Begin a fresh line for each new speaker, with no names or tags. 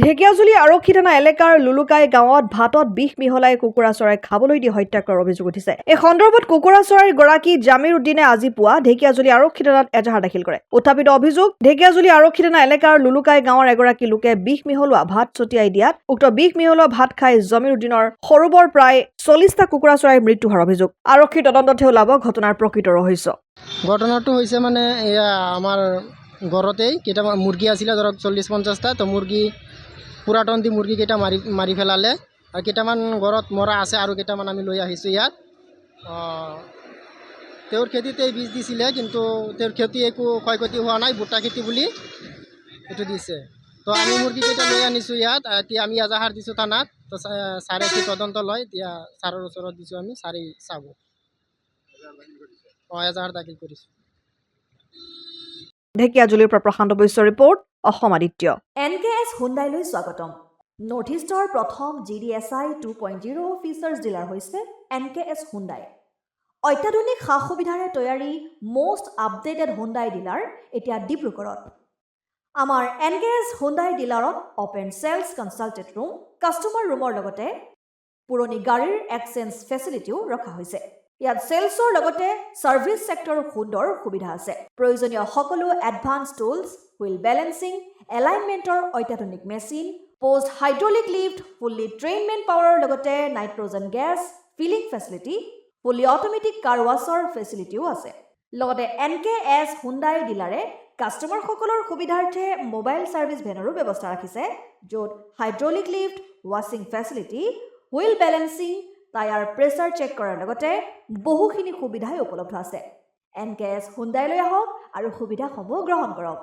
ঢেকিয়াজুলি আৰক্ষী থানা এলেকাৰ লুলুকাই গাঁৱত ভাতত বিষ মিহলাই কুকুৰা চৰাই খাবলৈ দি হত্যা কৰাৰ অভিযোগ উঠিছে। এই সন্দৰ্ভত কুকুৰা চৰাইৰ গৰাকী জামিৰ উদ্দিনে আজি পুৱা ঢেকিয়াজুলি আৰক্ষী থানাত এজাহাৰ দাখিল কৰে। উত্থাপিত অভিযোগ, ঢেকিয়াজুলি আৰক্ষী থানা এলেকাৰ লুলুকাই গাঁৱৰ এগৰাকী লোকে বিষ মিহলোৱা ভাত ছটিয়াই দিয়াত উক্ত বিষ মিহলোৱা ভাত খাই জামিৰ উদ্দিনৰ সৰু বৰ প্ৰায় 40টা কুকুৰা চৰাইৰ মৃত্যু হোৱাৰ অভিযোগ। আৰক্ষীৰ তদন্ততহে ওলাব ঘটনাৰ প্ৰকৃত ৰহস্য।
ঘটনাটো হৈছে মানে এয়া আমাৰ ঘৰতেই কেইটামান মুৰ্গী আছিলে, ধৰক 40-50টা। তো মুৰ্গী পুৰাটন দি মুৰ্গীকেইটা মাৰি পেলালে আৰু কেইটামান ঘৰত মৰা আছে আৰু কেইটামান আমি লৈ আহিছোঁ ইয়াত। তেওঁৰ খেতিতেই বীজ দিছিলে, কিন্তু তেওঁৰ খেতি একো ক্ষয়ক্ষতি হোৱা নাই, বুটা খেতি বুলি এইটো দিছে। তো আমি মুৰ্গীকেইটা লৈ আনিছোঁ ইয়াত। এতিয়া আমি এজাহাৰ দিছোঁ থানাত। তো ছাৰে কি তদন্ত লয়, এতিয়া ছাৰৰ ওচৰত দিছোঁ আমি, ছাৰে চাব। এজাহাৰ দাখিল কৰিছোঁ।
ঢেকিয়াজুলিৰ পৰা প্ৰশান্ত বৈশ্যৰ ৰিপৰ্ট, অসম আদিত্য।
NKS হুণ্ডাইলৈ স্বাগতম। নৰ্থ ইষ্টৰ প্ৰথম GDSI 2.0 ফিচাৰ্ছ ডিলাৰ হৈছে NKS হুণ্ডাই। অত্যাধুনিক সা সুবিধাৰে তৈয়াৰী মষ্ট আপডেটেড হুণ্ডাই ডিলাৰ এতিয়া ডিব্ৰুগড়ত। আমাৰ NKS হুণ্ডাই ডিলাৰত open sales consulted room, customer ৰুমৰ লগতে পুৰণি গাড়ীৰ এক্সচেঞ্জ ফেচিলিটিও ৰখা হৈছে। ইয়াত চেলছৰ লগতে ছাৰ্ভিচ ছেক্টৰৰ সুন্দৰ সুবিধা আছে। প্ৰয়োজনীয় সকলো এডভান্স টুলছ, হুইল বেলেন্সিং, এলাইনমেণ্টৰ অত্যাধুনিক machine, post hydraulic lift, fully train men পাৱাৰৰ লগতে nitrogen gas filling facility, fully automatic car washer ফেচিলিটিও আছে। লগতে NKS হুণ্ডাই ডিলাৰে কাষ্টমাৰসকলৰ সুবিধাৰ্থে মোবাইল ছাৰ্ভিচ ভেনৰো ব্যৱস্থা ৰাখিছে, য'ত হাইড্ৰলিক লিফ্ট, ৱাশ্বিং facility, wheel balancing, tyre pressure check কৰাৰ লগতে বহুখিনি সুবিধাই উপলব্ধ আছে। NKS হুণ্ডাইলৈ আহক আৰু সুবিধাসমূহ গ্ৰহণ কৰক।